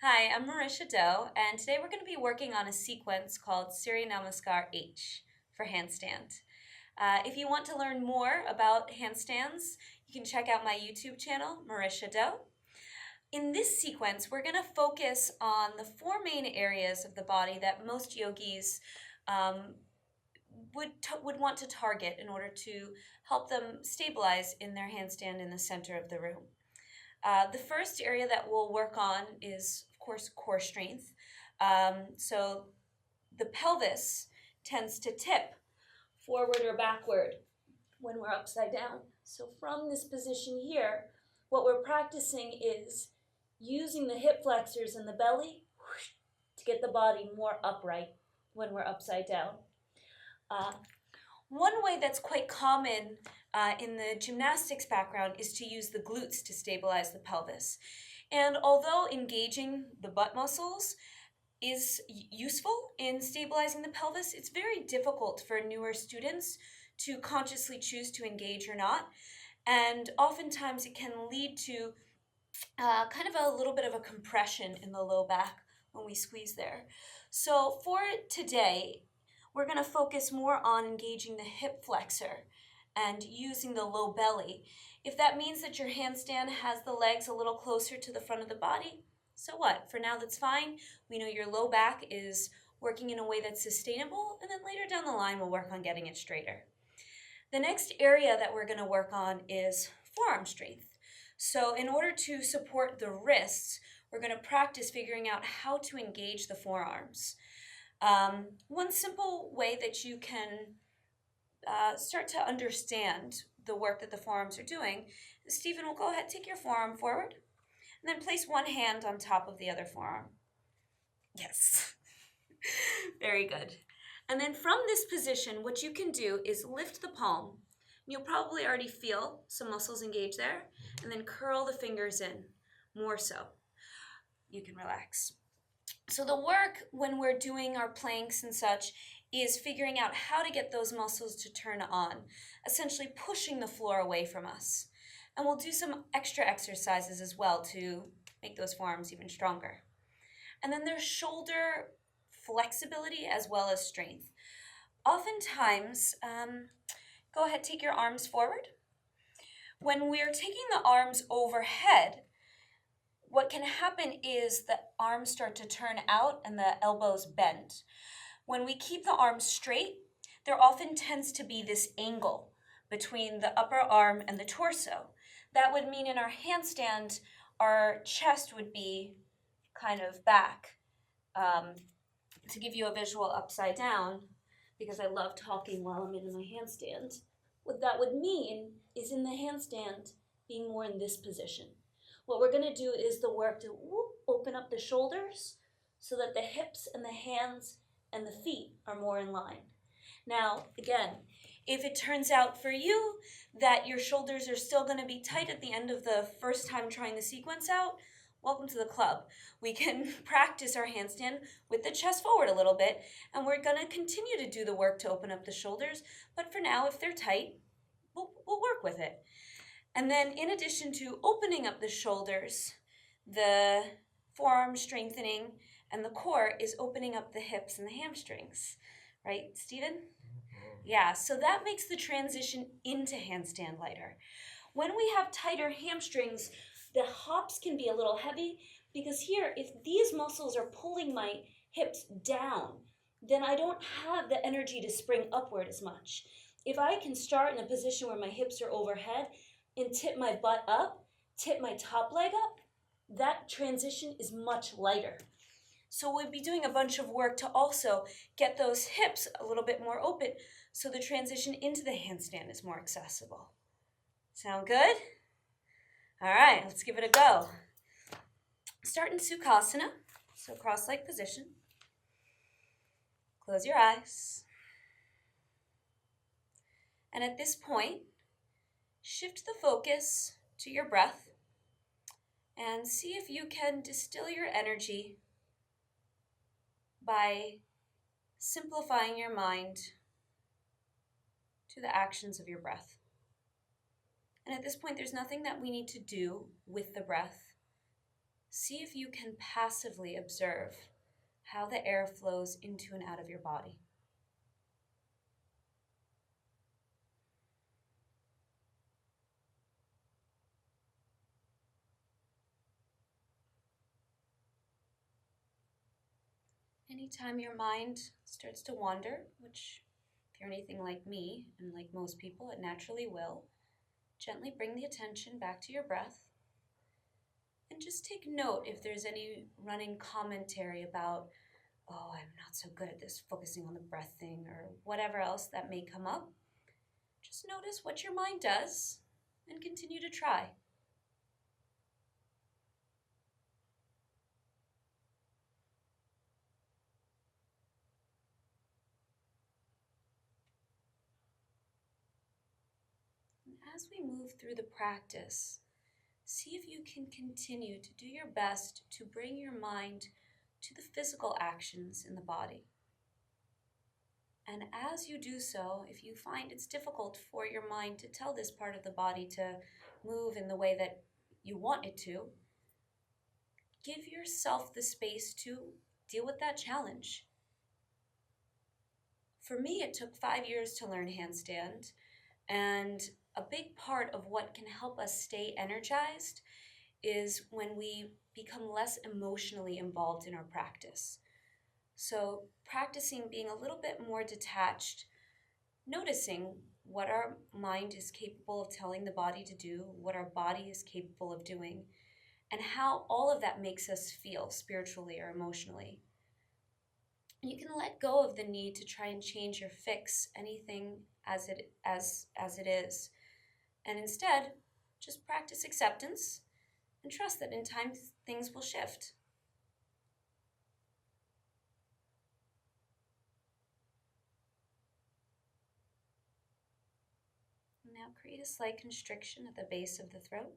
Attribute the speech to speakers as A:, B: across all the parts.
A: Hi, I'm Marysia Do, and today we're going to be working on a sequence called Surya Namaskar H for handstand. If you want to learn more about handstands, you can check out my YouTube channel, Marysia Do. In this sequence, we're going to focus on the four main areas of the body that most yogis would want to target in order to help them stabilize in their handstand in the center of the room. The first area that we'll work on is, of course, core strength. So the pelvis tends to tip forward or backward when we're upside down. So from this position here, what we're practicing is using the hip flexors and the belly to get the body more upright when we're upside down. One way that's quite common in the gymnastics background is to use the glutes to stabilize the pelvis. And although engaging the butt muscles is useful in stabilizing the pelvis, it's very difficult for newer students to consciously choose to engage or not. And oftentimes it can lead to kind of a little bit of a compression in the low back when we squeeze there. So for today, we're going to focus more on engaging the hip flexor and using the low belly. If that means that your handstand has the legs a little closer to the front of the body, so what? For now, that's fine. We know your low back is working in a way that's sustainable, and then later down the line, we'll work on getting it straighter. The next area that we're going to work on is forearm strength. So in order to support the wrists, we're going to practice figuring out how to engage the forearms. One simple way that you can start to understand the work that the forearms are doing is, Stephen, will go ahead, take your forearm forward, and then place one hand on top of the other forearm. Yes. Very good. And then from this position, what you can do is lift the palm. You'll probably already feel some muscles engage there, and then curl the fingers in, more so. You can relax. So the work when we're doing our planks and such is figuring out how to get those muscles to turn on, essentially pushing the floor away from us. And we'll do some extra exercises as well to make those forearms even stronger. And then there's shoulder flexibility as well as strength. Oftentimes, go ahead, take your arms forward. When we're taking the arms overhead, what can happen is the arms start to turn out and the elbows bend. When we keep the arms straight, there often tends to be this angle between the upper arm and the torso. That would mean in our handstand, our chest would be kind of back. To give you a visual upside down, because I love talking while I'm in my handstand, what that would mean is in the handstand being more in this position. What we're going to do is the work to open up the shoulders so that the hips and the hands and the feet are more in line. Now, again, if it turns out for you that your shoulders are still going to be tight at the end of the first time trying the sequence out, welcome to the club. We can practice our handstand with the chest forward a little bit, and we're going to continue to do the work to open up the shoulders. But for now, if they're tight, we'll work with it. And then in addition to opening up the shoulders, the forearm strengthening, and the core is opening up the hips and the hamstrings. Right, Stephen? Yeah, so that makes the transition into handstand lighter. When we have tighter hamstrings, the hops can be a little heavy because here, if these muscles are pulling my hips down, then I don't have the energy to spring upward as much. If I can start in a position where my hips are overhead and tip my butt up, tip my top leg up, that transition is much lighter. So we'll be doing a bunch of work to also get those hips a little bit more open so the transition into the handstand is more accessible. Sound good? All right, let's give it a go. Start in Sukhasana, so cross-leg position. Close your eyes. And at this point, shift the focus to your breath and see if you can distill your energy by simplifying your mind to the actions of your breath. And at this point, there's nothing that we need to do with the breath. See if you can passively observe how the air flows into and out of your body. Anytime your mind starts to wander, which if you're anything like me and like most people, it naturally will, gently bring the attention back to your breath. And just take note if there's any running commentary about, oh, I'm not so good at this, focusing on the breath thing, or whatever else that may come up. Just notice what your mind does and continue to try. And as we move through the practice, see if you can continue to do your best to bring your mind to the physical actions in the body. And as you do so, if you find it's difficult for your mind to tell this part of the body to move in the way that you want it to, give yourself the space to deal with that challenge. For me, it took 5 years to learn handstand, and a big part of what can help us stay energized is when we become less emotionally involved in our practice. So practicing being a little bit more detached, noticing what our mind is capable of telling the body to do, what our body is capable of doing, and how all of that makes us feel spiritually or emotionally. You can let go of the need to try and change or fix anything as it is, and instead just practice acceptance and trust that in time things will shift. Now create a slight constriction at the base of the throat.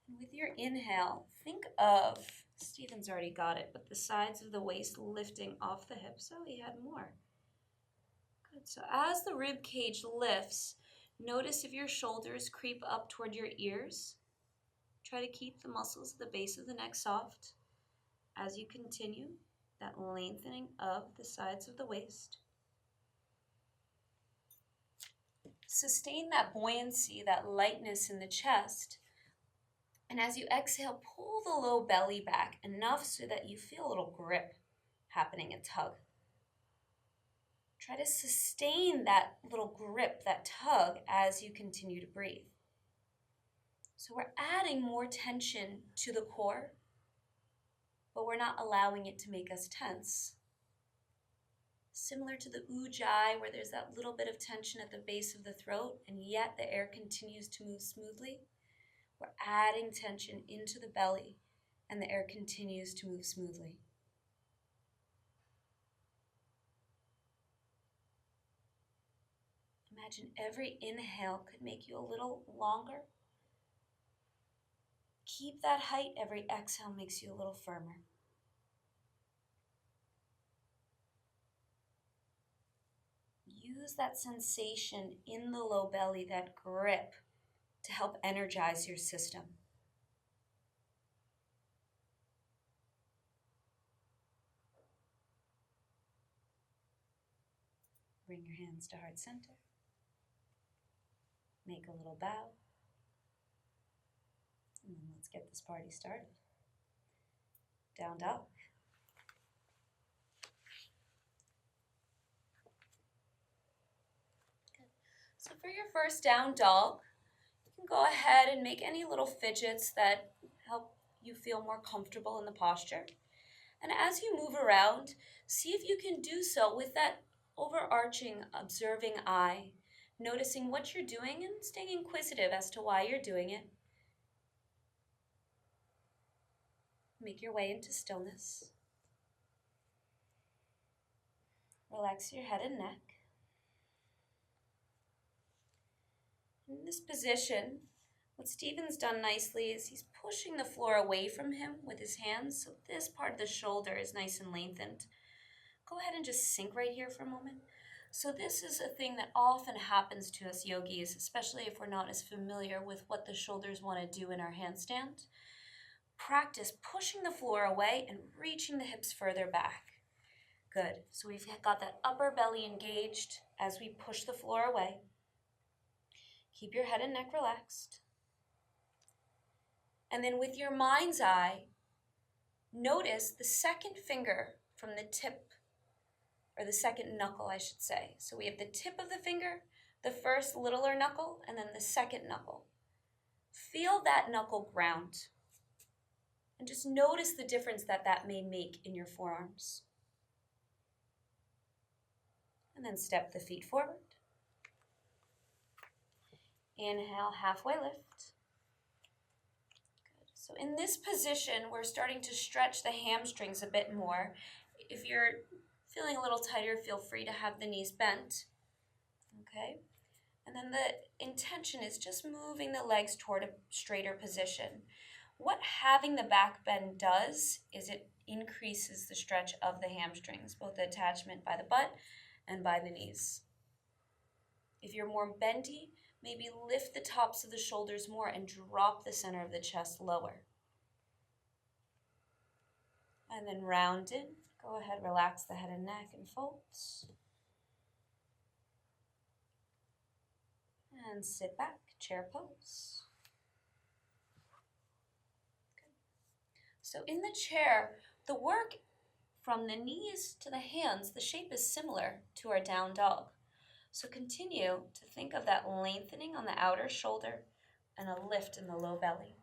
A: And with your inhale, think of, Stephen's already got it, but the sides of the waist lifting off the hips. Oh, he had more. Good. So as the rib cage lifts, notice if your shoulders creep up toward your ears. Try to keep the muscles at the base of the neck soft as you continue that lengthening of the sides of the waist. Sustain that buoyancy, that lightness in the chest. And as you exhale, pull the low belly back enough so that you feel a little grip happening, a tug. Try to sustain that little grip, that tug, as you continue to breathe. So we're adding more tension to the core, but we're not allowing it to make us tense. Similar to the ujjayi, where there's that little bit of tension at the base of the throat, and yet the air continues to move smoothly. We're adding tension into the belly, and the air continues to move smoothly. Imagine every inhale could make you a little longer. Keep that height. Every exhale makes you a little firmer. Use that sensation in the low belly, that grip, to help energize your system. Bring your hands to heart center. Make a little bow. And then let's get this party started. Down dog. Good. So for your first down dog, you can go ahead and make any little fidgets that help you feel more comfortable in the posture. And as you move around, see if you can do so with that overarching, observing eye, noticing what you're doing and staying inquisitive as to why you're doing it. Make your way into stillness. Relax your head and neck. In this position, what Stephen's done nicely is he's pushing the floor away from him with his hands, so this part of the shoulder is nice and lengthened. Go ahead and just sink right here for a moment. So this is a thing that often happens to us yogis, especially if we're not as familiar with what the shoulders want to do in our handstand. practice pushing the floor away and reaching the hips further back. Good. So we've got that upper belly engaged as we push the floor away. Keep your head and neck relaxed. And then with your mind's eye, notice the second finger from the tip, or the second knuckle, I should say. So we have the tip of the finger, the first littler knuckle, and then the second knuckle. Feel that knuckle ground. And just notice the difference that may make in your forearms. And then step the feet forward. Inhale, halfway lift. Good. So in this position, we're starting to stretch the hamstrings a bit more. If you're feeling a little tighter, feel free to have the knees bent. Okay? And then the intention is just moving the legs toward a straighter position. What having the back bend does is it increases the stretch of the hamstrings, both the attachment by the butt and by the knees. If you're more bendy, maybe lift the tops of the shoulders more and drop the center of the chest lower. And then round in. Go ahead, relax the head and neck and folds. And sit back, chair pose. Good. So in the chair, the work from the knees to the hands, the shape is similar to our down dog. So continue to think of that lengthening on the outer shoulder and a lift in the low belly.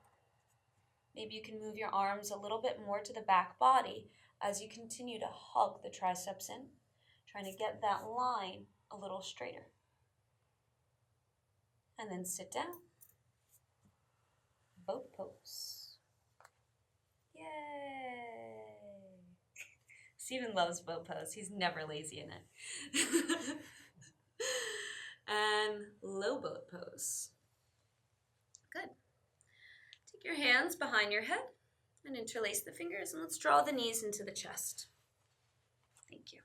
A: Maybe you can move your arms a little bit more to the back body as you continue to hug the triceps in, trying to get that line a little straighter. And then sit down. Boat pose. Yay! Stephen loves boat pose. He's never lazy in it. And low boat pose. Good. Take your hands behind your head and interlace the fingers, and let's draw the knees into the chest. Thank you.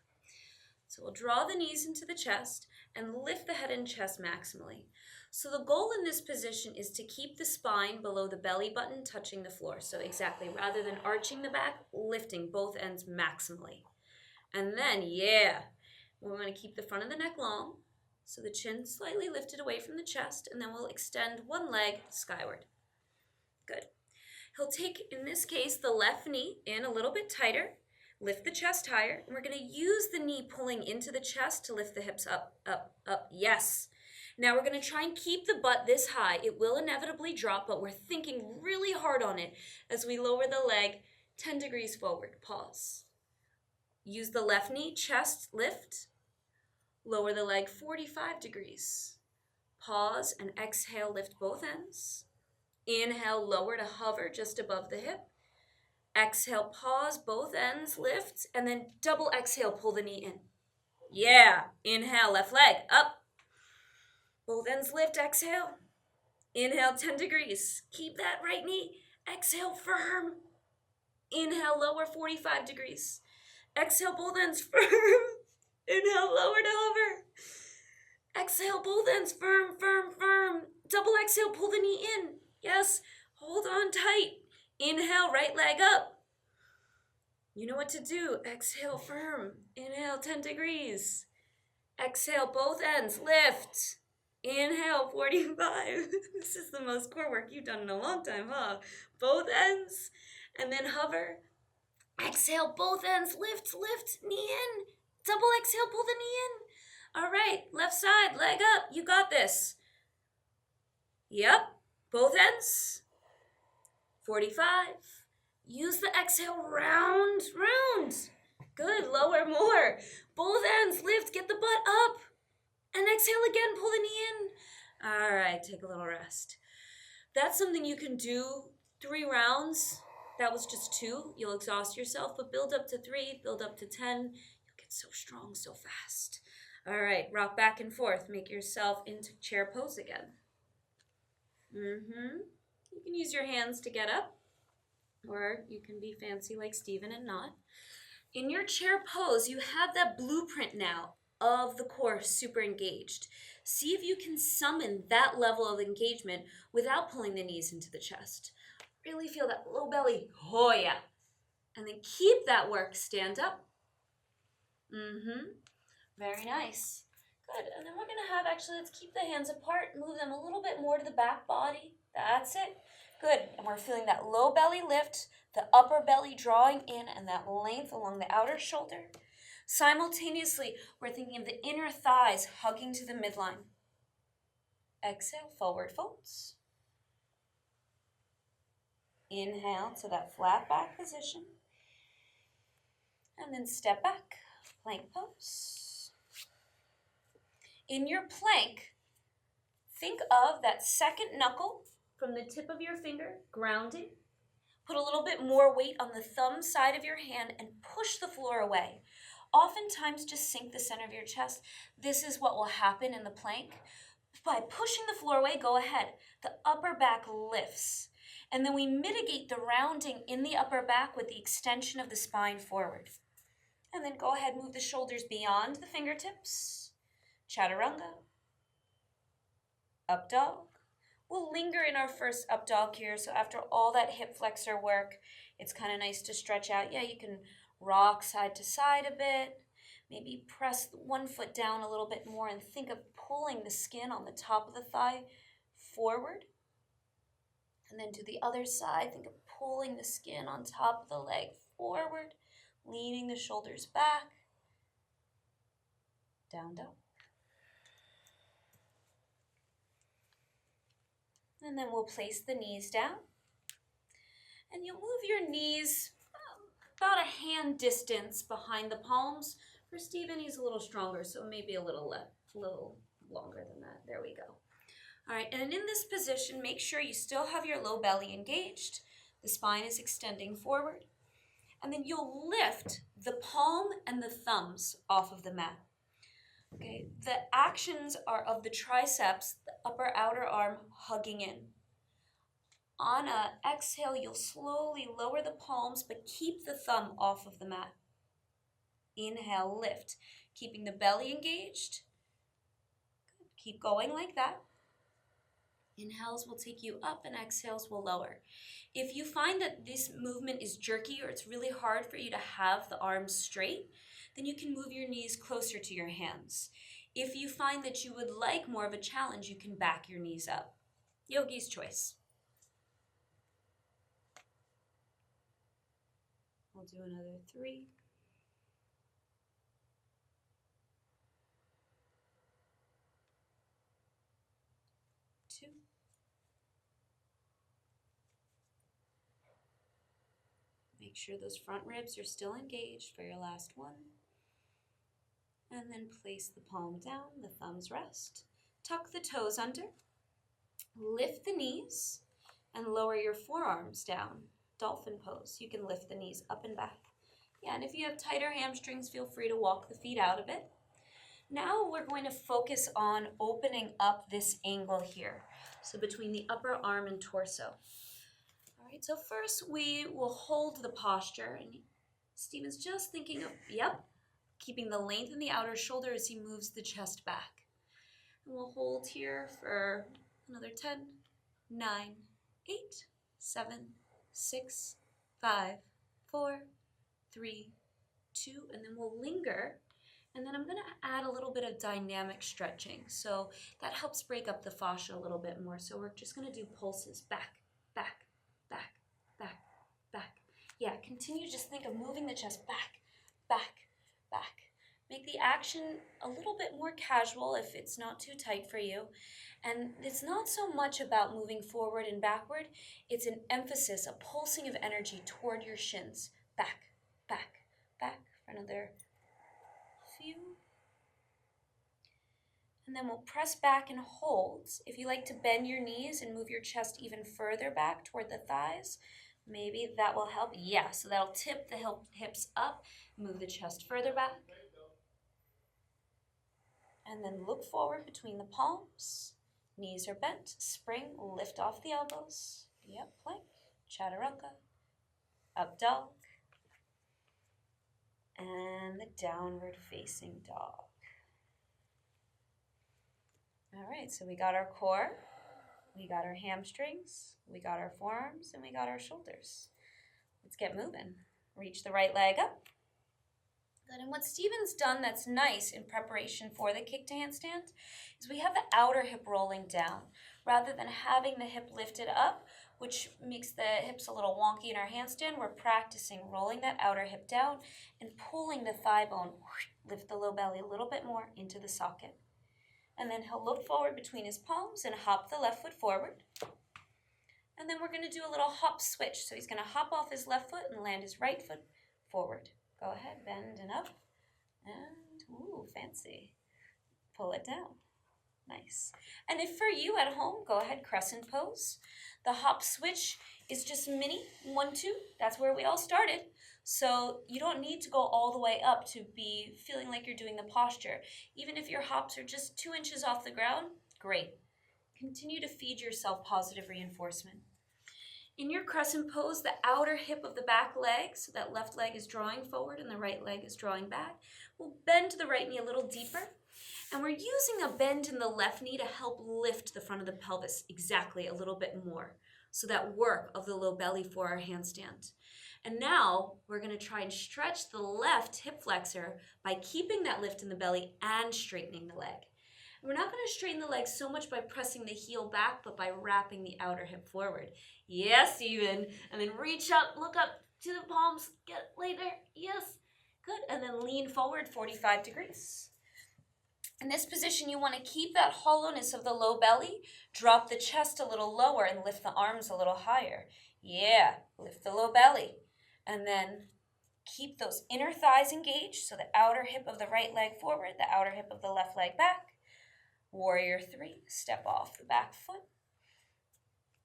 A: So we'll draw the knees into the chest and lift the head and chest maximally. So the goal in this position is to keep the spine below the belly button touching the floor. So exactly, rather than arching the back, lifting both ends maximally. And then, we're going to keep the front of the neck long, so the chin slightly lifted away from the chest, and then we'll extend one leg skyward. Good. He'll take, in this case, the left knee in a little bit tighter, lift the chest higher, and we're going to use the knee pulling into the chest to lift the hips up, up, up. Yes. Now we're going to try and keep the butt this high. It will inevitably drop, but we're thinking really hard on it as we lower the leg 10 degrees forward. Pause. Use the left knee, chest, lift. Lower the leg 45 degrees. Pause and exhale, lift both ends. Inhale, lower to hover just above the hip. Exhale, pause, both ends, lift, and then double exhale, pull the knee in. Yeah. Inhale, left leg, up. Both ends lift, exhale. Inhale, 10 degrees. Keep that right knee. Exhale, firm. Inhale, lower 45 degrees. Exhale, both ends firm. Inhale, lower to hover. Exhale, both ends firm, firm, firm. Double exhale, pull the knee in. Yes, hold on tight. Inhale, right leg up. You know what to do. Exhale, firm. Inhale, 10 degrees. Exhale, both ends, lift. Inhale, 45. This is the most core work you've done in a long time, huh? Both ends, and then hover. Exhale, both ends, lift, lift, knee in. Double exhale, pull the knee in. All right, left side, leg up. You got this. Yep, both ends. 45. Use the exhale, round, round. Good, lower more. Both ends, lift, get the butt up. And exhale again, pull the knee in. All right, take a little rest. That's something you can do 3 rounds. That was just 2. You'll exhaust yourself, but build up to 3, build up to 10. You'll get so strong so fast. All right, rock back and forth. Make yourself into chair pose again. You can use your hands to get up, or you can be fancy like Stephen and not. In your chair pose, you have that blueprint now of the core super engaged. See if you can summon that level of engagement without pulling the knees into the chest. Really feel that low belly. Oh yeah. And then keep that work. Stand up. Very nice. Good. And then we're going to have, actually, let's keep the hands apart. Move them a little bit more to the back body. That's it. Good. And we're feeling that low belly lift, the upper belly drawing in, and that length along the outer shoulder. Simultaneously, we're thinking of the inner thighs hugging to the midline. Exhale, forward folds. Inhale to that flat back position. And then step back, plank pose. In your plank, think of that second knuckle from the tip of your finger, grounding. Put a little bit more weight on the thumb side of your hand and push the floor away. Oftentimes, just sink the center of your chest. This is what will happen in the plank. By pushing the floor away, go ahead. The upper back lifts. And then we mitigate the rounding in the upper back with the extension of the spine forward. And then go ahead, move the shoulders beyond the fingertips. Chaturanga. Up dog. We'll linger in our first up dog here. So after all that hip flexor work, it's kind of nice to stretch out. Yeah, you can rock side to side a bit. Maybe press one foot down a little bit more and think of pulling the skin on the top of the thigh forward. And then to the other side, think of pulling the skin on top of the leg forward, leaning the shoulders back. Down dog. And then we'll place the knees down. And you'll move your knees about a hand distance behind the palms. For Stephen, he's a little stronger, so maybe a little longer than that. There we go. All right, and in this position, make sure you still have your low belly engaged. The spine is extending forward. And then you'll lift the palm and the thumbs off of the mat. Okay, the actions are of the triceps, the upper outer arm hugging in. On an exhale, you'll slowly lower the palms, but keep the thumb off of the mat. Inhale, lift, keeping the belly engaged. Good. Keep going like that. Inhales will take you up and exhales will lower. If you find that this movement is jerky or it's really hard for you to have the arms straight, then you can move your knees closer to your hands. If you find that you would like more of a challenge, you can back your knees up. Yogi's choice. We'll do another 3. 2. Make sure those front ribs are still engaged for your last one. And then place the palm down, the thumbs rest. Tuck the toes under. Lift the knees and lower your forearms down. Dolphin pose. You can lift the knees up and back. Yeah, and if you have tighter hamstrings, feel free to walk the feet out a bit. Now we're going to focus on opening up this angle here. So between the upper arm and torso. All right, so first we will hold the posture. And Stephen's just thinking of, keeping the length in the outer shoulder as he moves the chest back. And we'll hold here for another 10, 9, 8, 7, 6, 5, 4, 3, 2, and then we'll linger. And then I'm going to add a little bit of dynamic stretching. So that helps break up the fascia a little bit more. So we're just going to do pulses back, back, back, back, back. Yeah, continue, just think of moving the chest back, back, back. Make the action a little bit more casual if it's not too tight for you. And it's not so much about moving forward and backward. It's an emphasis, a pulsing of energy toward your shins. Back, back, back for another few. And then we'll press back and hold. If you like to bend your knees and move your chest even further back toward the thighs, maybe that will help. Yeah, so that'll tip the hips up, move the chest further back. And then look forward between the palms. Knees are bent. Spring, lift off the elbows. Yep, plank. Chaturanga. Up dog. And the downward facing dog. All right, so we got our core. We got our hamstrings, we got our forearms, and we got our shoulders. Let's get moving. Reach the right leg up. Good. And what Stephen's done that's nice in preparation for the kick to handstand is we have the outer hip rolling down rather than having the hip lifted up, which makes the hips a little wonky in our handstand. We're practicing rolling that outer hip down and pulling the thigh bone, lift the low belly a little bit more into the socket. And then he'll look forward between his palms and hop the left foot forward. And then we're going to do a little hop switch. So he's going to hop off his left foot and land his right foot forward. Go ahead, bend and up. And, ooh, fancy. Pull it down. Nice. And if for you at home, go ahead, crescent pose. The hop switch is just mini, 1, 2. That's where we all started. So you don't need to go all the way up to be feeling like you're doing the posture. Even if your hops are just 2 inches off the ground, great. Continue to feed yourself positive reinforcement. In your crescent pose, the outer hip of the back leg, so that left leg is drawing forward and the right leg is drawing back. We'll bend the right knee a little deeper. And we're using a bend in the left knee to help lift the front of the pelvis exactly a little bit more. So that work of the low belly for our handstand. And now we're going to try and stretch the left hip flexor by keeping that lift in the belly and straightening the leg. We're not going to straighten the leg so much by pressing the heel back, but by wrapping the outer hip forward. Yes, even. And then reach up, look up to the palms, get lay there. Yes. Good. And then lean forward 45 degrees. In this position, you want to keep that hollowness of the low belly, drop the chest a little lower, and lift the arms a little higher. Yeah, lift the low belly. And then keep those inner thighs engaged, so the outer hip of the right leg forward, the outer hip of the left leg back. Warrior 3, step off the back foot.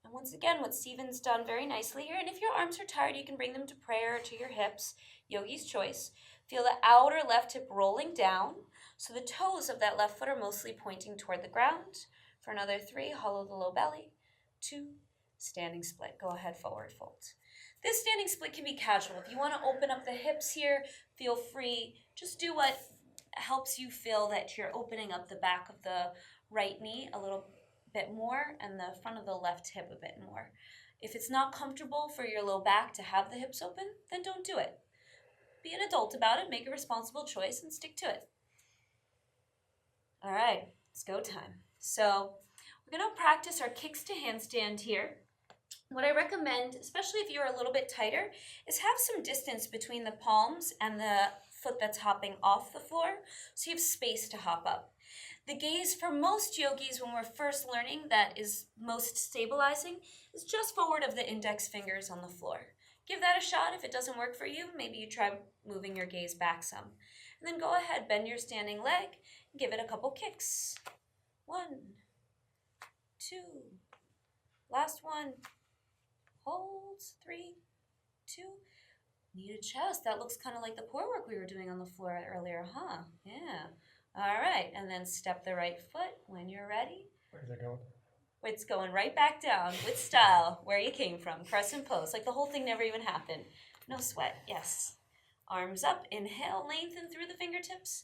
A: And once again, what Stephen's done very nicely here, and if your arms are tired, you can bring them to prayer or to your hips, yogi's choice. Feel the outer left hip rolling down, so the toes of that left foot are mostly pointing toward the ground. For another 3, hollow the low belly. 2, standing split. Go ahead, forward fold. This standing split can be casual. If you want to open up the hips here, feel free. Just do what helps you feel that you're opening up the back of the right knee a little bit more and the front of the left hip a bit more. If it's not comfortable for your low back to have the hips open, then don't do it. Be an adult about it, make a responsible choice, and stick to it. All right, it's go time. So we're going to practice our kicks to handstand here. What I recommend, especially if you're a little bit tighter, is have some distance between the palms and the foot that's hopping off the floor, so you have space to hop up. The gaze for most yogis when we're first learning that is most stabilizing is just forward of the index fingers on the floor. Give that a shot. If it doesn't work for you, maybe you try moving your gaze back some. And then go ahead, bend your standing leg, and give it a couple kicks. 1, 2, last one. Hold, 3, 2. Knee to chest. That looks kind of like the core work we were doing on the floor earlier, huh? Yeah. All right, and then step the right foot when you're ready.
B: Where's it going?
A: It's going right back down with style where you came from. Crescent pose, like the whole thing never even happened. No sweat, yes. Arms up, inhale, lengthen through the fingertips.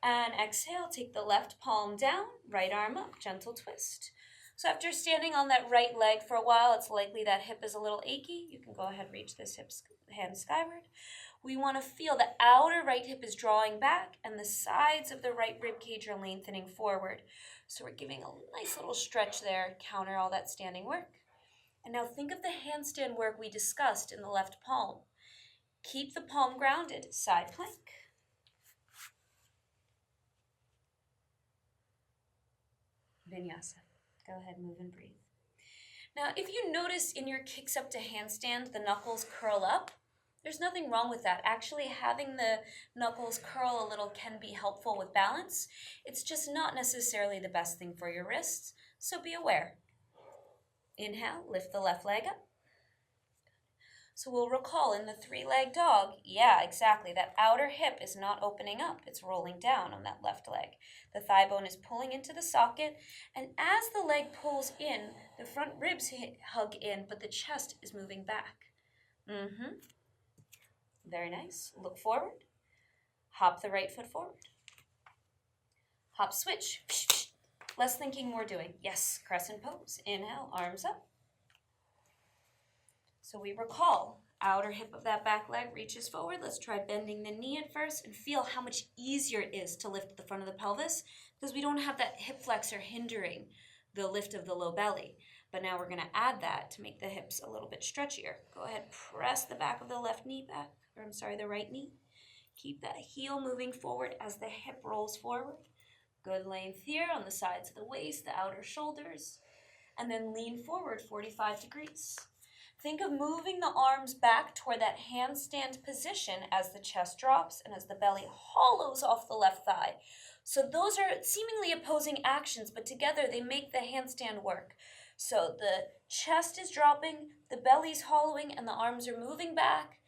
A: And exhale, take the left palm down, right arm up, gentle twist. So after standing on that right leg for a while, it's likely that hip is a little achy. You can go ahead and reach this hand skyward. We want to feel the outer right hip is drawing back and the sides of the right rib cage are lengthening forward. So we're giving a nice little stretch there, counter all that standing work. And now think of the handstand work we discussed in the left palm. Keep the palm grounded, side plank. Vinyasa. Go ahead, move and breathe. Now, if you notice in your kicks up to handstand, the knuckles curl up, there's nothing wrong with that. Actually, having the knuckles curl a little can be helpful with balance. It's just not necessarily the best thing for your wrists, so be aware. Inhale, lift the left leg up. So we'll recall in the 3-leg dog, yeah, exactly, that outer hip is not opening up. It's rolling down on that left leg. The thigh bone is pulling into the socket, and as the leg pulls in, the front ribs hug in, but the chest is moving back. Very nice. Look forward. Hop the right foot forward. Hop switch. Less thinking, more doing. Yes, crescent pose. Inhale, arms up. So we recall, outer hip of that back leg reaches forward. Let's try bending the knee at first and feel how much easier it is to lift the front of the pelvis because we don't have that hip flexor hindering the lift of the low belly. But now we're going to add that to make the hips a little bit stretchier. Go ahead, press the back of the left knee back, or I'm sorry, the right knee. Keep that heel moving forward as the hip rolls forward. Good length here on the sides of the waist, the outer shoulders, and then lean forward 45 degrees. Think of moving the arms back toward that handstand position as the chest drops and as the belly hollows off the left thigh. So those are seemingly opposing actions, but together they make the handstand work. So the chest is dropping, the belly's hollowing, and the arms are moving back.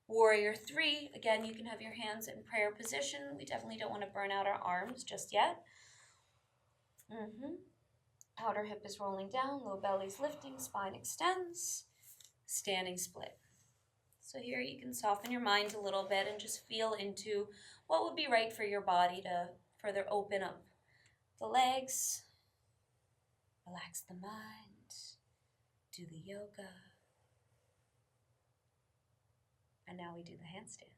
A: Warrior 3, again, you can have your hands in prayer position. We definitely don't want to burn out our arms just yet. Outer hip is rolling down, low belly's lifting, spine extends. Standing split. So here you can soften your mind a little bit and just feel into what would be right for your body to further open up the legs, relax the mind, do the yoga. And now we do the handstand.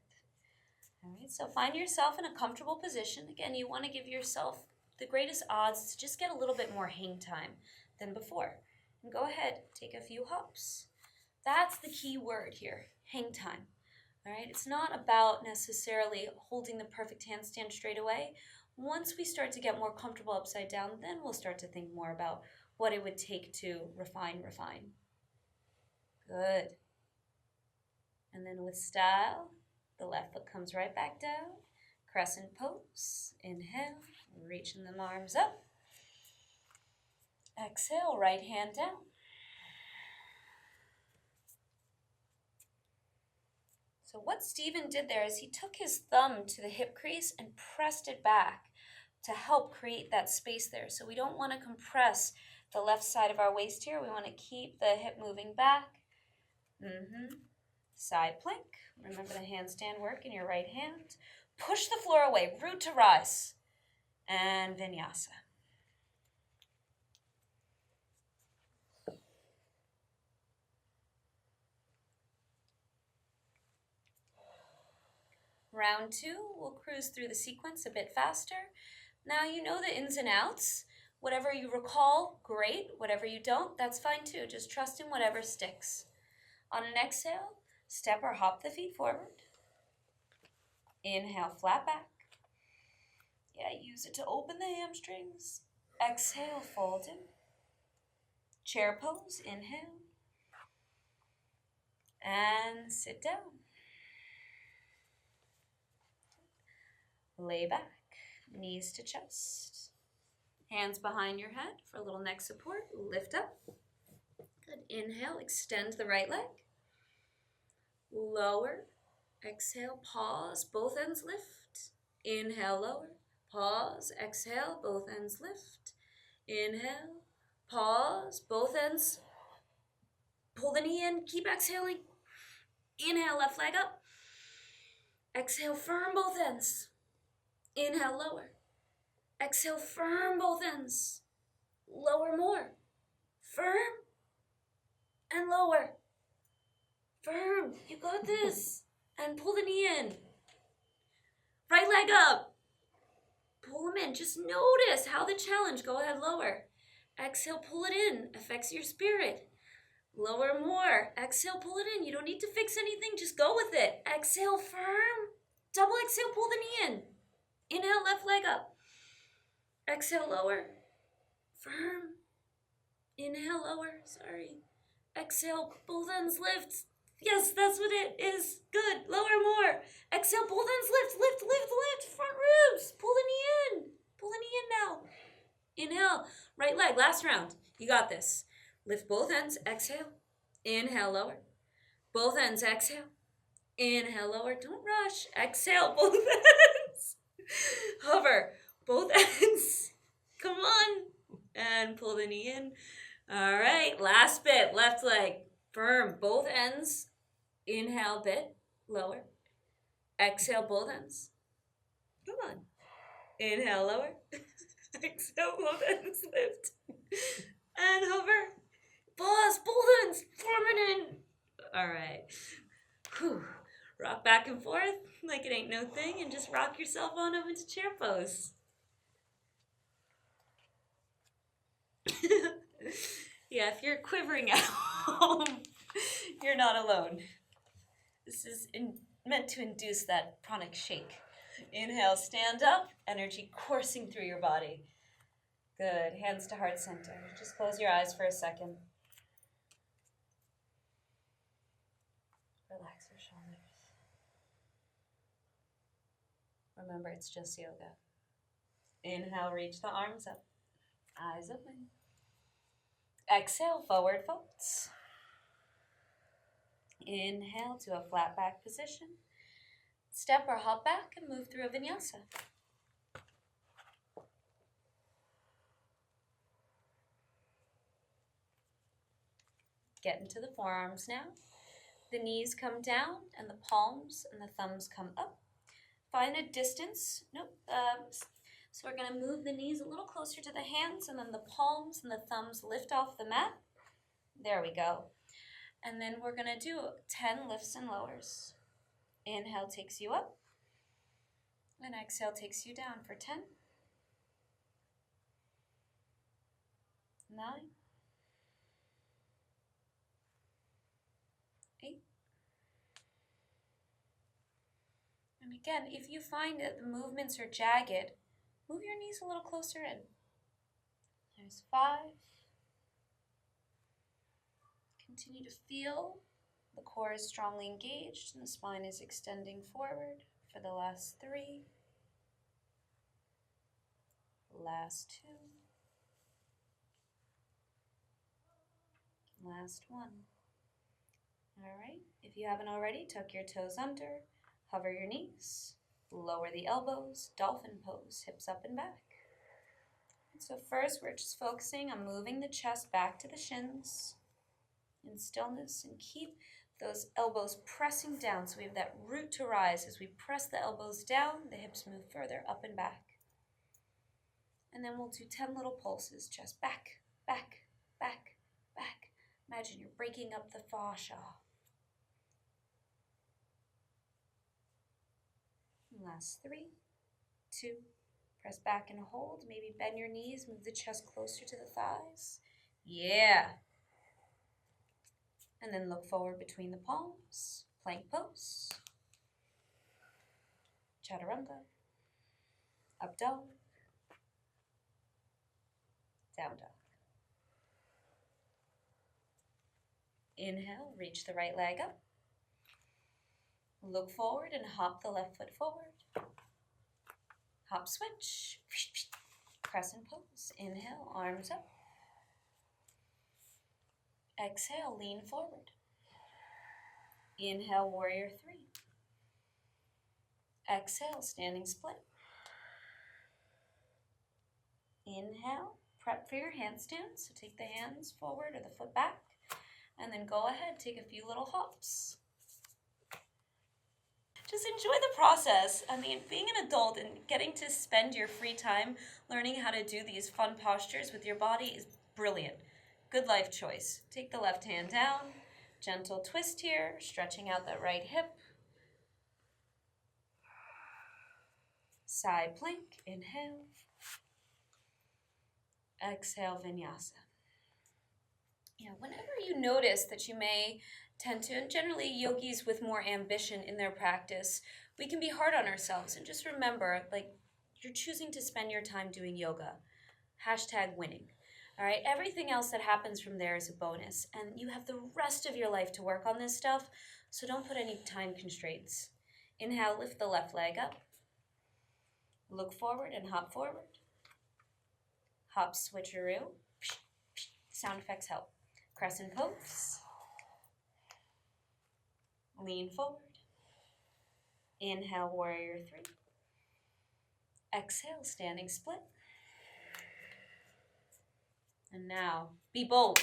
A: All right, so find yourself in a comfortable position. Again, you want to give yourself the greatest odds to just get a little bit more hang time than before. And go ahead, take a few hops. That's the key word here, hang time. All right, it's not about necessarily holding the perfect handstand straight away. Once we start to get more comfortable upside down, then we'll start to think more about what it would take to refine. Good. And then with style, the left foot comes right back down. Crescent pose. Inhale, reaching the arms up. Exhale, right hand down. So what Stephen did there is he took his thumb to the hip crease and pressed it back to help create that space there. So we don't want to compress the left side of our waist here. We want to keep the hip moving back. Side plank. Remember the handstand work in your right hand. Push the floor away, root to rise. And vinyasa. Round 2, we'll cruise through the sequence a bit faster. Now you know the ins and outs. Whatever you recall, great. Whatever you don't, that's fine too. Just trust in whatever sticks. On an exhale, step or hop the feet forward. Inhale, flat back. Yeah, use it to open the hamstrings. Exhale, fold in. Chair pose, inhale. And sit down. Lay back, knees to chest. Hands behind your head for a little neck support. Lift up. Good. Inhale, extend the right leg. Lower. Exhale, pause, both ends lift. Inhale, lower. Pause, exhale, both ends lift. Inhale, pause, both ends. Pull the knee in, keep exhaling. Inhale, left leg up. Exhale, firm both ends. Inhale, lower. Exhale, firm both ends. Lower more. Firm and lower. Firm. You got this. And pull the knee in. Right leg up. Pull them in. Just notice how the challenge. Go ahead, lower. Exhale, pull it in. Affects your spirit. Lower more. Exhale, pull it in. You don't need to fix anything. Just go with it. Exhale, firm. Double exhale, pull the knee in. Inhale, left leg up. Exhale, lower. Firm. Inhale, lower. Sorry. Exhale, both ends lift. Yes, that's what it is. Good. Lower more. Exhale, both ends lift, lift, lift, lift. Front ribs. Pull the knee in. Pull the knee in now. Inhale. Right leg. Last round. You got this. Lift both ends. Exhale. Inhale, lower. Both ends. Exhale. Inhale, lower. Don't rush. Exhale, both ends. Hover. Both ends. Come on. And pull the knee in. All right. Last bit. Left leg. Firm. Both ends. Inhale, bit. Lower. Exhale, both ends. Come on. Inhale, lower. Exhale, both ends lift. And hover. Pause, both ends, 4 minutes. All right. Whew. Rock back and forth like it ain't no thing, and just rock yourself on up into chair pose. Yeah, if you're quivering at home, you're not alone. This is meant to induce that pranic shake. Inhale, stand up, energy coursing through your body. Good. Hands to heart center. Just close your eyes for a second. Relax your shoulders. Remember, it's just yoga. Inhale, reach the arms up. Eyes open. Exhale, forward folds. Inhale to a flat back position. Step or hop back and move through a vinyasa. Get into the forearms now. The knees come down and the palms and the thumbs come up. Find a distance. So we're going to move the knees a little closer to the hands, and then the palms and the thumbs lift off the mat. There we go. And then we're going to do 10 lifts and lowers. Inhale takes you up, and exhale takes you down for 10, 9, 8. And again, if you find that the movements are jagged, move your knees a little closer in. There's 5. Continue to feel the core is strongly engaged and the spine is extending forward for the last 3. Last 2. Last 1. All right, if you haven't already, tuck your toes under, hover your knees, lower the elbows, dolphin pose, hips up and back. So first, we're just focusing on moving the chest back to the shins in stillness, and keep those elbows pressing down so we have that root to rise. As we press the elbows down, the hips move further up and back. And then we'll do 10 little pulses, chest back, back, back, back. Imagine you're breaking up the fascia. Last 3, 2, press back and hold. Maybe bend your knees, move the chest closer to the thighs. Yeah. And then look forward between the palms, plank pose, chaturanga, up dog, down dog. Inhale, reach the right leg up. Look forward and hop the left foot forward. Hop switch. Crescent pose. Inhale, arms up. Exhale, lean forward. Inhale, warrior 3. Exhale, standing split. Inhale, prep for your handstand. So take the hands forward or the foot back. And then go ahead, take a few little hops. Just enjoy the process. I mean, being an adult and getting to spend your free time learning how to do these fun postures with your body is brilliant. Good life choice. Take the left hand down, gentle twist here, stretching out that right hip. Side plank, inhale. Exhale, vinyasa. Whenever you notice that you may tend to, and generally yogis with more ambition in their practice, we can be hard on ourselves. And just remember, you're choosing to spend your time doing yoga. #winning. All right, everything else that happens from there is a bonus. And you have the rest of your life to work on this stuff, so don't put any time constraints. Inhale, lift the left leg up. Look forward and hop forward. Hop switcheroo. Sound effects help. Crescent pose. Lean forward. Inhale, warrior 3. Exhale, standing split. And now, be bold.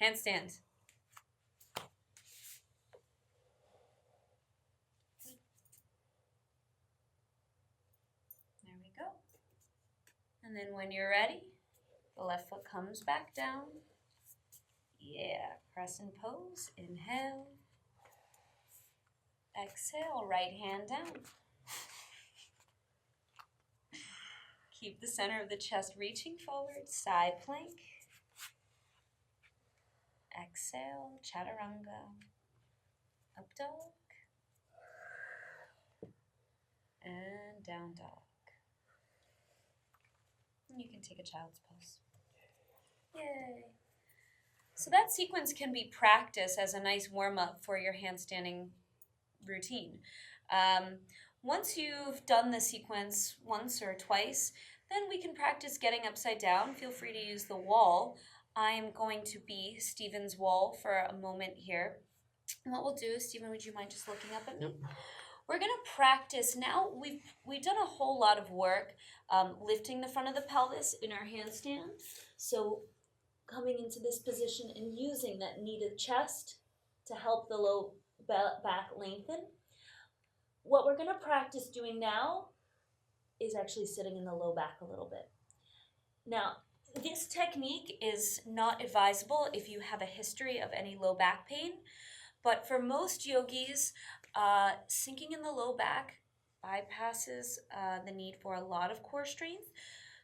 A: Handstand. There we go. And then when you're ready, the left foot comes back down. Yeah, press and pose. Inhale. Exhale, right hand down. Keep the center of the chest reaching forward. Side plank. Exhale, chaturanga. Up dog. And down dog. And you can take a child's pose. Yay. So that sequence can be practiced as a nice warm-up for your handstanding routine. Once you've done the sequence once or twice, then we can practice getting upside down. Feel free to use the wall. I'm going to be Stephen's wall for a moment here. And what we'll do is, Stephen, would you mind just looking up at me? Yep. We're going to practice now. We've done a whole lot of work lifting the front of the pelvis in our handstand. So coming into this position and using that knee to chest to help the low back lengthen. What we're going to practice doing now is actually sitting in the low back a little bit. Now, this technique is not advisable if you have a history of any low back pain, but for most yogis, sinking in the low back bypasses the need for a lot of core strength.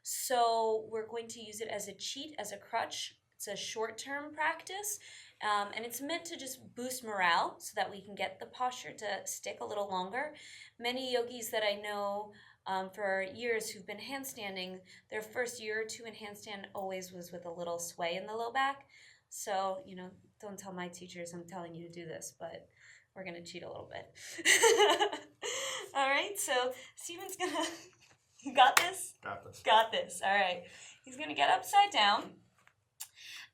A: So we're going to use it as a cheat, as a crutch. It's a short-term practice, and it's meant to just boost morale so that we can get the posture to stick a little longer. Many yogis that I know for years who've been handstanding, their first year or two in handstand always was with a little sway in the low back. So, don't tell my teachers I'm telling you to do this, but we're going to cheat a little bit. All right, so Stephen's going to... You got this?
B: Got this.
A: Got this. All right. He's going to get upside down.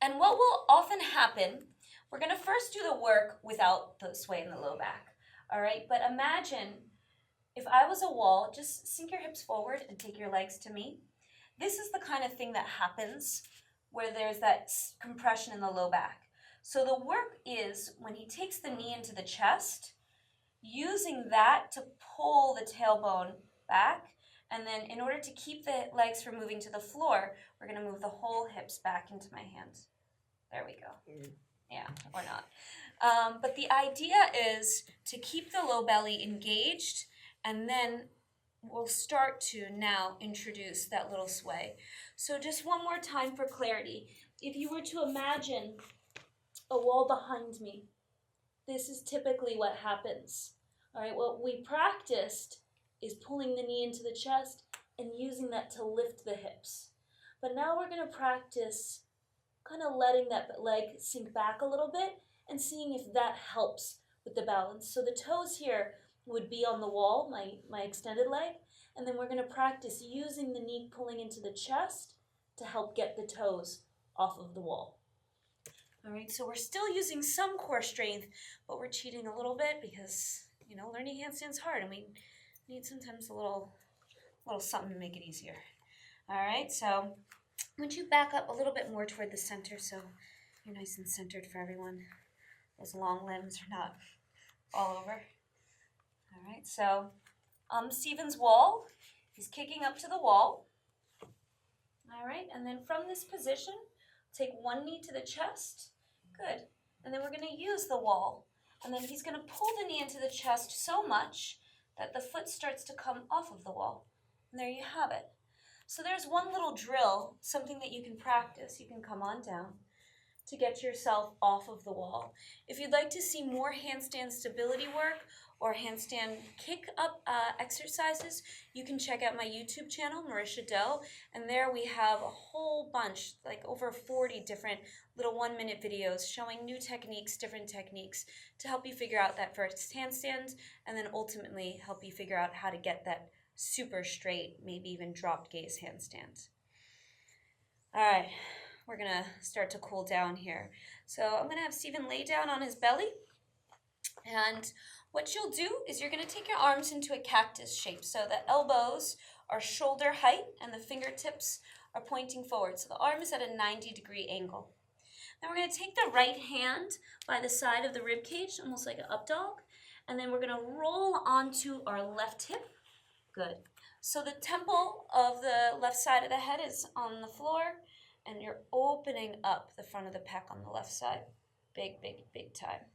A: And what will often happen, we're going to first do the work without the sway in the low back. All right? But imagine if I was a wall, just sink your hips forward and take your legs to me. This is the kind of thing that happens where there's that compression in the low back. So the work is when he takes the knee into the chest, using that to pull the tailbone back. And then in order to keep the legs from moving to the floor, we're going to move the whole hips back into my hands. There we go. Yeah, or not. But the idea is to keep the low belly engaged, and then we'll start to now introduce that little sway. So just one more time for clarity. If you were to imagine a wall behind me, this is typically what happens. All right, what we practiced is pulling the knee into the chest and using that to lift the hips. But now we're going to practice kind of letting that leg sink back a little bit and seeing if that helps with the balance. So the toes here would be on the wall, my extended leg, and then we're going to practice using the knee pulling into the chest to help get the toes off of the wall. All right, so we're still using some core strength, but we're cheating a little bit because, learning handstand's hard, and we need sometimes a little something to make it easier. All right, so would you back up a little bit more toward the center so you're nice and centered for everyone? Those long limbs are not all over. All right, so Stephen's wall, he's kicking up to the wall. All right, and then from this position, take one knee to the chest. Good. And then we're going to use the wall. And then he's going to pull the knee into the chest so much that the foot starts to come off of the wall. And there you have it. So there's one little drill, something that you can practice. You can come on down to get yourself off of the wall. If you'd like to see more handstand stability work or handstand kick-up exercises, you can check out my YouTube channel, Marysia Do, and there we have a whole bunch, like over 40 different little 1-minute videos showing new techniques, different techniques, to help you figure out that first handstand, and then ultimately help you figure out how to get that super straight, maybe even dropped gaze handstand. All right, we're gonna start to cool down here. So I'm gonna have Stephen lay down on his belly, and what you'll do is you're going to take your arms into a cactus shape. So the elbows are shoulder height and the fingertips are pointing forward. So the arm is at a 90-degree angle. Then we're going to take the right hand by the side of the rib cage, almost like an up dog. And then we're going to roll onto our left hip. Good. So the temple of the left side of the head is on the floor, and you're opening up the front of the pec on the left side. Big, big, big time.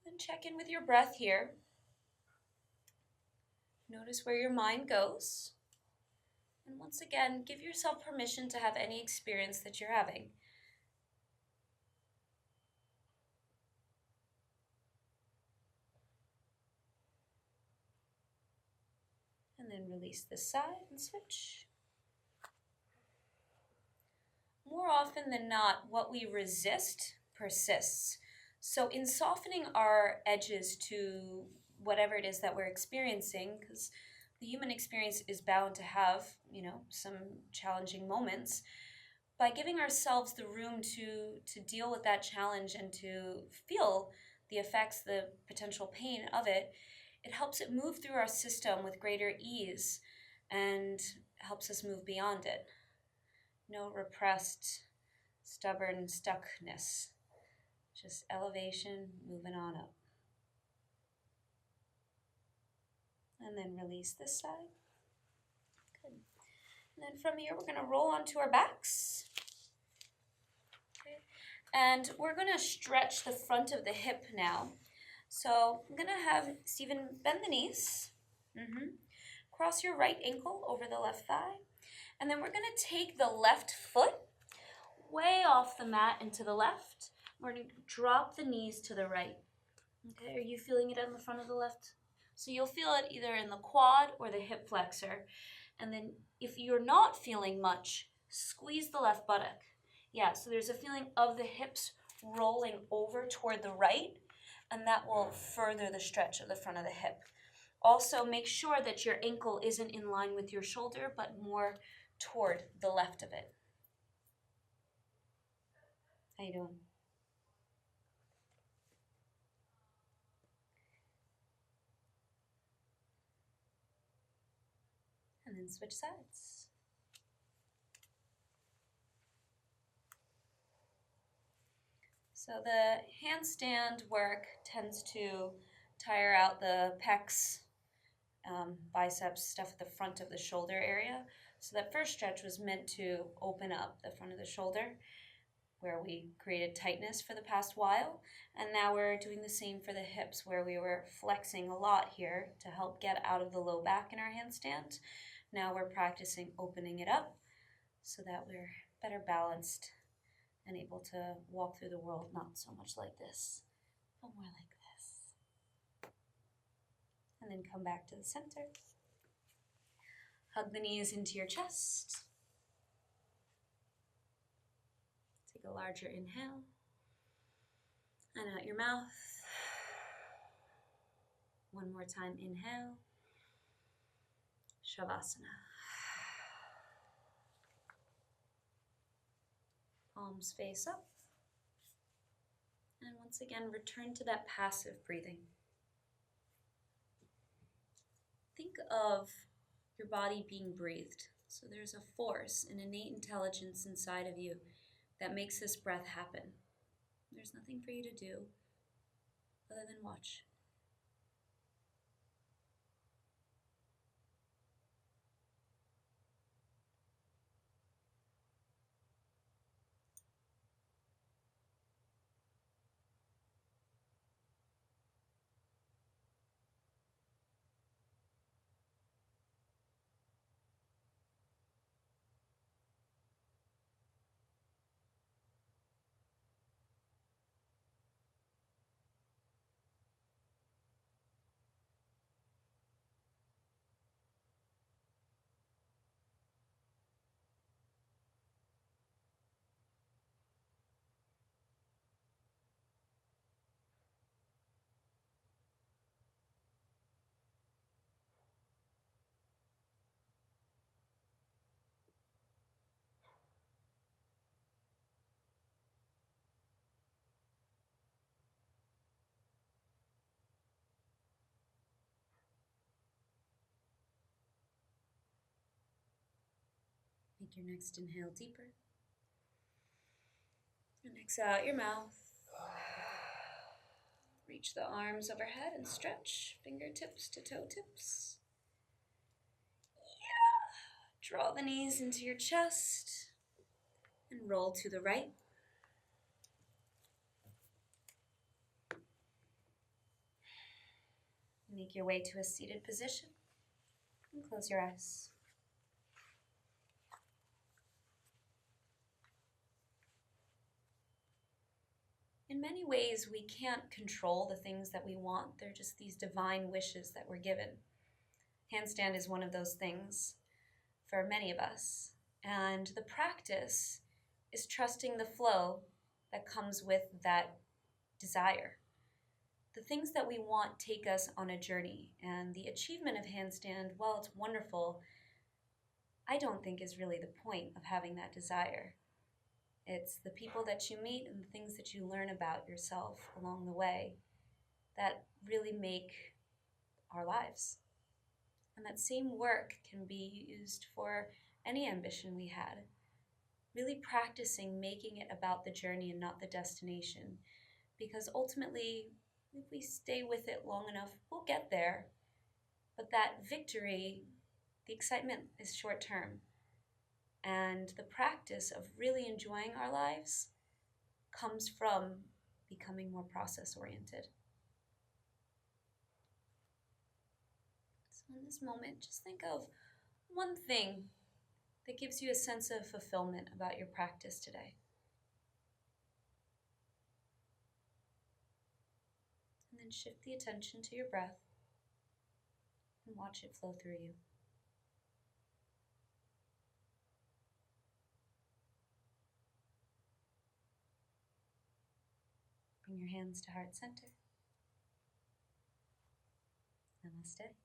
A: Then check in with your breath here. Notice where your mind goes. And once again, give yourself permission to have any experience that you're having. And then release this side and switch. More often than not, what we resist persists. So in softening our edges to whatever it is that we're experiencing, because the human experience is bound to have, some challenging moments, by giving ourselves the room to deal with that challenge and to feel the effects, the potential pain of it, it helps it move through our system with greater ease and helps us move beyond it. No repressed, stubborn stuckness. Just elevation, moving on up. And then release this side. Good. And then from here, we're going to roll onto our backs. Okay. And we're going to stretch the front of the hip now. So I'm going to have Stephen bend the knees. Cross your right ankle over the left thigh. And then we're going to take the left foot way off the mat and to the left. We're going to drop the knees to the right. Okay, are you feeling it on the front of the left? So you'll feel it either in the quad or the hip flexor. And then if you're not feeling much, squeeze the left buttock. Yeah, so there's a feeling of the hips rolling over toward the right, and that will further the stretch of the front of the hip. Also, make sure that your ankle isn't in line with your shoulder, but more toward the left of it. How you doing? And then switch sides. So the handstand work tends to tire out the pecs, biceps, stuff at the front of the shoulder area. So that first stretch was meant to open up the front of the shoulder, where we created tightness for the past while. And now we're doing the same for the hips, where we were flexing a lot here to help get out of the low back in our handstand. Now we're practicing opening it up so that we're better balanced and able to walk through the world not so much like this, but more like this. And then come back to the center. Hug the knees into your chest. Take a larger inhale. And out your mouth. One more time, inhale. Shavasana. Palms face up. And once again, return to that passive breathing. Think of your body being breathed. So there's a force, an innate intelligence inside of you that makes this breath happen. There's nothing for you to do other than watch. Make your next inhale deeper. And exhale out your mouth. Reach the arms overhead and stretch fingertips to toe tips. Draw the knees into your chest and roll to the right. Make your way to a seated position and close your eyes. In many ways, we can't control the things that we want. They're just these divine wishes that we're given. Handstand is one of those things for many of us. And the practice is trusting the flow that comes with that desire. The things that we want take us on a journey, and the achievement of handstand, while it's wonderful, I don't think is really the point of having that desire. It's the people that you meet and the things that you learn about yourself along the way that really make our lives. And that same work can be used for any ambition we had. Really practicing making it about the journey and not the destination. Because ultimately, if we stay with it long enough, we'll get there. But that victory, the excitement is short term. And the practice of really enjoying our lives comes from becoming more process oriented. So in this moment, just think of one thing that gives you a sense of fulfillment about your practice today. And then shift the attention to your breath and watch it flow through you. Bring your hands to heart center. Namaste.